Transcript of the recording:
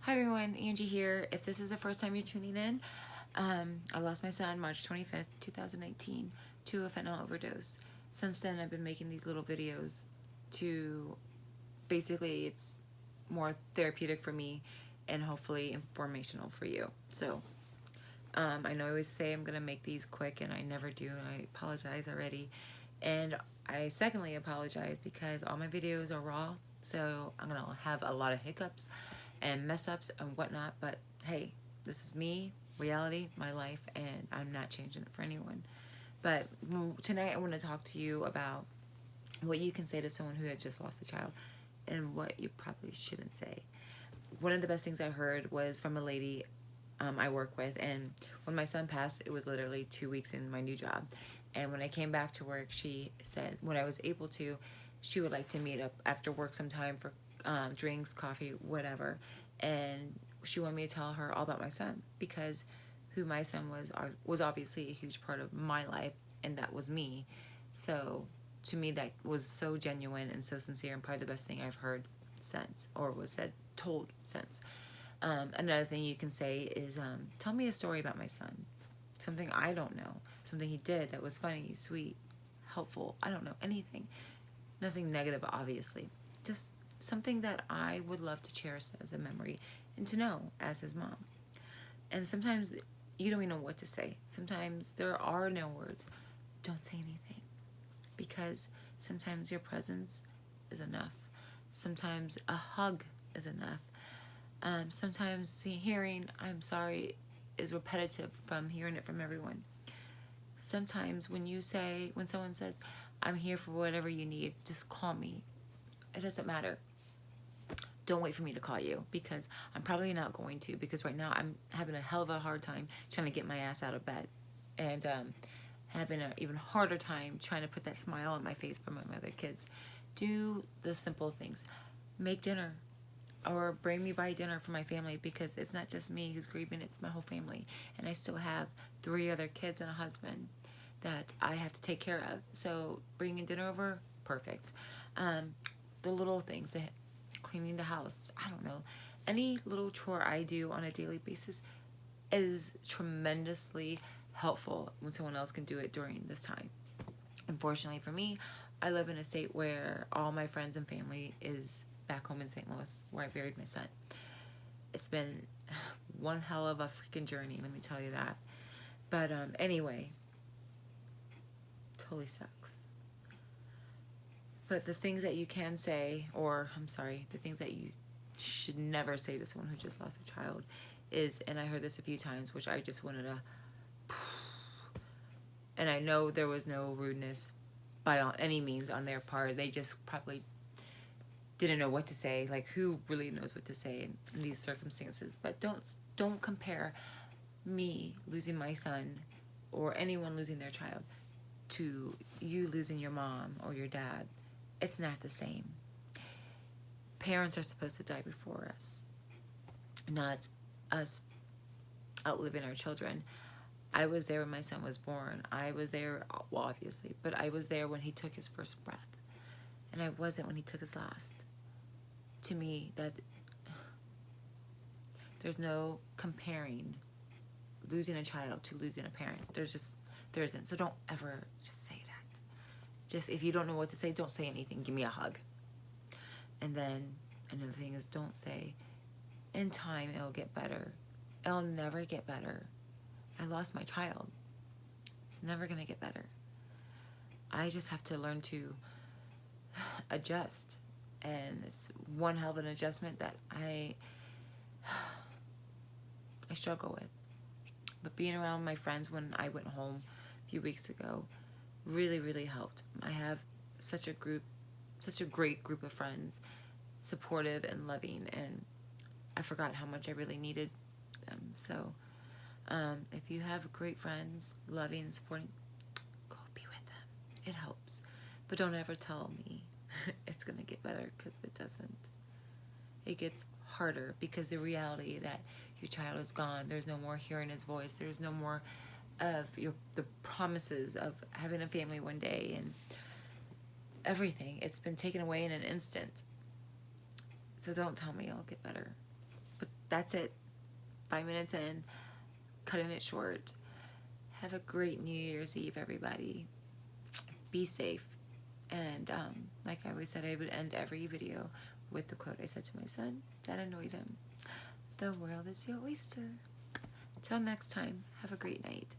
Hi everyone, Angie here. If this is the first time you're tuning in, I lost my son March 25th, 2019 to a fentanyl overdose. Since then, I've been making these little videos to, basically it's more therapeutic for me and hopefully informational for you. So, I know I always say I'm going to make these quick and I never do, and I apologize already. And I secondly apologize because all my videos are raw, so I'm going to have a lot of hiccups and mess ups and whatnot, but hey, this is me, reality, my life, and I'm not changing it for anyone. But tonight I want to talk to you about what you can say to someone who had just lost a child and what you probably shouldn't say. One of the best things I heard was from a lady I work with, and when my son passed, it was literally 2 weeks in my new job. And when I came back to work, she said when I was able to, she would like to meet up after work sometime for drinks, coffee, whatever. And she wanted me to tell her all about my son, because who my son was obviously a huge part of my life, and that was me. So to me, that was so genuine and so sincere, and probably the best thing I've heard since, or was told since. Another thing you can say is, tell me a story about my son. Something I don't know. Something he did that was funny, sweet, helpful. I don't know, anything. Nothing negative, obviously. Just something that I would love to cherish as a memory and to know as his mom. And sometimes you don't even know what to say. Sometimes there are no words. Don't say anything, because sometimes your presence is enough. Sometimes a hug is enough. Sometimes hearing "I'm sorry" is repetitive from hearing it from everyone. Sometimes when someone says "I'm here for whatever you need, just call me," it doesn't matter. Don't wait for me to call you, because I'm probably not going to, because right now I'm having a hell of a hard time trying to get my ass out of bed, and having an even harder time trying to put that smile on my face for my mother kids. Do the simple things. Make dinner, or bring me by dinner for my family, because it's not just me who's grieving, it's my whole family. And I still have 3 other kids and a husband that I have to take care of. So bringing dinner over, perfect. The little things, cleaning the house, I don't know. Any little chore I do on a daily basis is tremendously helpful when someone else can do it during this time. Unfortunately for me, I live in a state where all my friends and family is back home in St. Louis, where I buried my son. It's been one hell of a freaking journey, let me tell you that. But anyway, totally sucks. But the things that you can say, or I'm sorry, the things that you should never say to someone who just lost a child is, and I heard this a few times, which I just wanted to, and I know there was no rudeness by any means on their part. They just probably didn't know what to say. Like, who really knows what to say in these circumstances? But don't compare me losing my son, or anyone losing their child, to you losing your mom or your dad. It's not the same. Parents are supposed to die before us, not us outliving our children. I was there when my son was born. I was there, well, obviously, but I was there when he took his first breath, and I wasn't when he took his last. To me, that there's no comparing losing a child to losing a parent. There isn't. So don't ever just say that. Just, if you don't know what to say, don't say anything. Give me a hug. And then another thing is, don't say, in time it'll get better. It'll never get better. I lost my child. It's never gonna get better. I just have to learn to adjust. And it's one hell of an adjustment that I struggle with. But being around my friends when I went home a few weeks ago really, really helped. I have such a great group of friends, supportive and loving, and I forgot how much I really needed them. So if you have great friends, loving and supporting, go be with them. It helps. But don't ever tell me it's gonna get better, because it doesn't. It gets harder, because the reality that your child is gone, there's no more hearing his voice, there's no more of the promises of having a family one day, and everything. It's been taken away in an instant. So don't tell me it'll get better. But that's it. 5 minutes in, cutting it short. Have a great New Year's Eve, everybody. Be safe. And like I always said, I would end every video with the quote I said to my son that annoyed him. The world is your oyster. Till next time, have a great night.